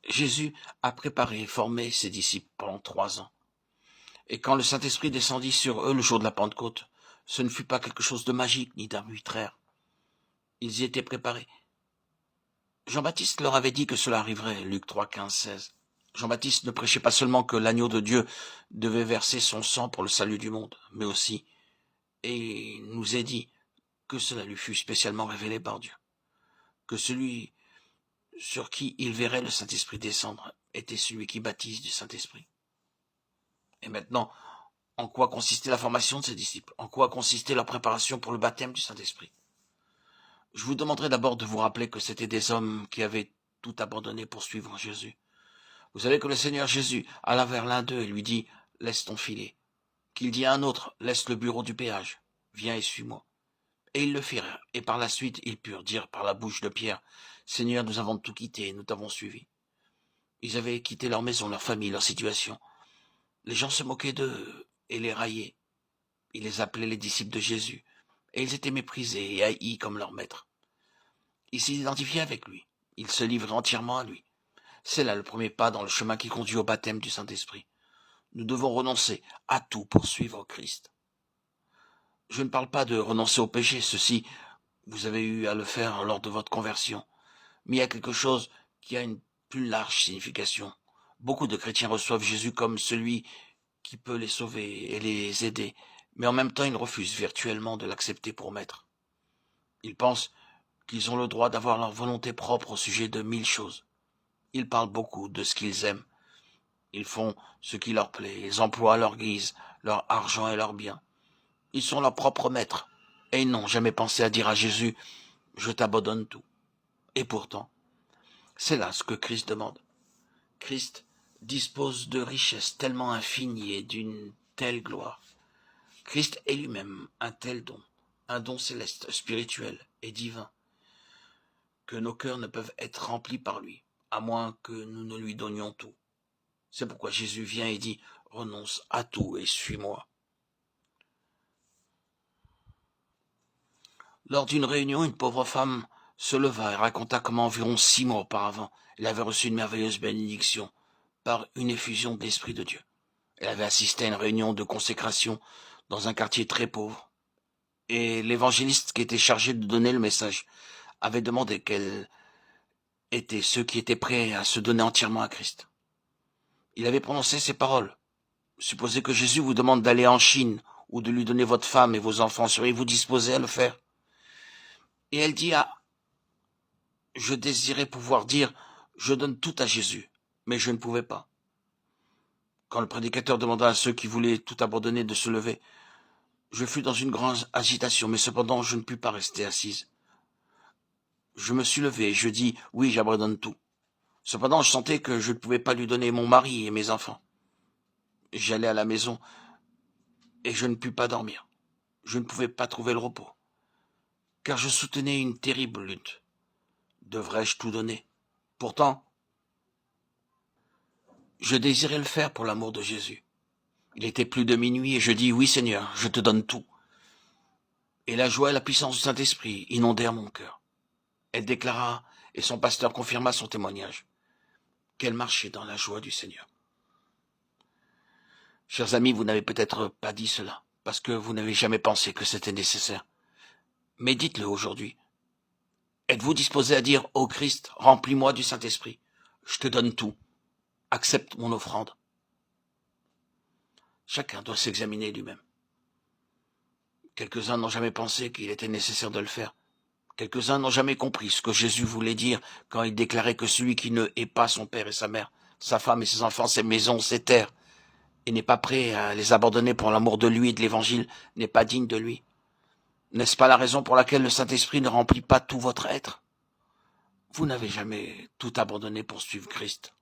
Jésus a préparé et formé ses disciples pendant 3 ans. Et quand le Saint-Esprit descendit sur eux le jour de la Pentecôte, ce ne fut pas quelque chose de magique ni d'arbitraire. Ils y étaient préparés. Jean-Baptiste leur avait dit que cela arriverait, Luc 3, 15, 16. Jean-Baptiste ne prêchait pas seulement que l'agneau de Dieu devait verser son sang pour le salut du monde, mais aussi, et il nous est dit, que cela lui fut spécialement révélé par Dieu, que celui sur qui il verrait le Saint-Esprit descendre était celui qui baptise du Saint-Esprit. Et maintenant, en quoi consistait la formation de ses disciples? En quoi consistait leur préparation pour le baptême du Saint-Esprit? Je vous demanderai d'abord de vous rappeler que c'était des hommes qui avaient tout abandonné pour suivre Jésus. Vous savez que le Seigneur Jésus alla vers l'un d'eux et lui dit « Laisse ton filet ». Qu'il dit à un autre « Laisse le bureau du péage, viens et suis-moi ». Et ils le firent, et par la suite ils purent dire par la bouche de Pierre « Seigneur, nous avons tout quitté et nous t'avons suivi ». Ils avaient quitté leur maison, leur famille, leur situation. Les gens se moquaient d'eux et les raillaient. Ils les appelaient les disciples de Jésus, et ils étaient méprisés et haïs comme leur maître. Ils s'identifiaient avec lui, ils se livraient entièrement à lui. C'est là le premier pas dans le chemin qui conduit au baptême du Saint-Esprit. Nous devons renoncer à tout pour suivre Christ. Je ne parle pas de renoncer au péché, ceci, vous avez eu à le faire lors de votre conversion, mais il y a quelque chose qui a une plus large signification. Beaucoup de chrétiens reçoivent Jésus comme celui qui peut les sauver et les aider, mais en même temps ils refusent virtuellement de l'accepter pour maître. Ils pensent qu'ils ont le droit d'avoir leur volonté propre au sujet de 1000 choses. Ils parlent beaucoup de ce qu'ils aiment. Ils font ce qui leur plaît, ils emploient à leur guise leur argent et leurs biens. Ils sont leurs propres maîtres, et ils n'ont jamais pensé à dire à Jésus « Je t'abandonne tout ». Et pourtant, c'est là ce que Christ demande. Christ dispose de richesses tellement infinies et d'une telle gloire. Christ est lui-même un tel don, un don céleste, spirituel et divin, que nos cœurs ne peuvent être remplis par lui, à moins que nous ne lui donnions tout. C'est pourquoi Jésus vient et dit « Renonce à tout et suis-moi ». Lors d'une réunion, une pauvre femme se leva et raconta comment environ 6 mois auparavant, elle avait reçu une merveilleuse bénédiction par une effusion de l'Esprit de Dieu. Elle avait assisté à une réunion de consécration dans un quartier très pauvre, et l'évangéliste qui était chargé de donner le message avait demandé quels étaient ceux qui étaient prêts à se donner entièrement à Christ. Il avait prononcé ces paroles. Supposez que Jésus vous demande d'aller en Chine ou de lui donner votre femme et vos enfants, seriez-vous disposé à le faire? Et elle dit je désirais pouvoir dire je donne tout à Jésus, mais je ne pouvais pas. Quand le prédicateur demanda à ceux qui voulaient tout abandonner de se lever, je fus dans une grande agitation, mais cependant je ne pus pas rester assise. Je me suis levé et je dis oui, j'abandonne tout. Cependant, je sentais que je ne pouvais pas lui donner mon mari et mes enfants. J'allais à la maison et je ne pus pas dormir. Je ne pouvais pas trouver le repos, car je soutenais une terrible lutte. Devrais-je tout donner? Pourtant, je désirais le faire pour l'amour de Jésus. Il était plus de minuit et je dis oui Seigneur, je te donne tout. Et la joie et la puissance du Saint-Esprit inondèrent mon cœur. Elle déclara, et son pasteur confirma son témoignage, qu'elle marchait dans la joie du Seigneur. Chers amis, vous n'avez peut-être pas dit cela, parce que vous n'avez jamais pensé que c'était nécessaire. Mais dites-le aujourd'hui. Êtes-vous disposé à dire, ô Christ, remplis-moi du Saint-Esprit, je te donne tout, accepte mon offrande. Chacun doit s'examiner lui-même. Quelques-uns n'ont jamais pensé qu'il était nécessaire de le faire. Quelques-uns n'ont jamais compris ce que Jésus voulait dire quand il déclarait que celui qui ne hait pas son père et sa mère, sa femme et ses enfants, ses maisons, ses terres, et n'est pas prêt à les abandonner pour l'amour de lui et de l'évangile, n'est pas digne de lui. N'est-ce pas la raison pour laquelle le Saint-Esprit ne remplit pas tout votre être? Vous n'avez jamais tout abandonné pour suivre Christ.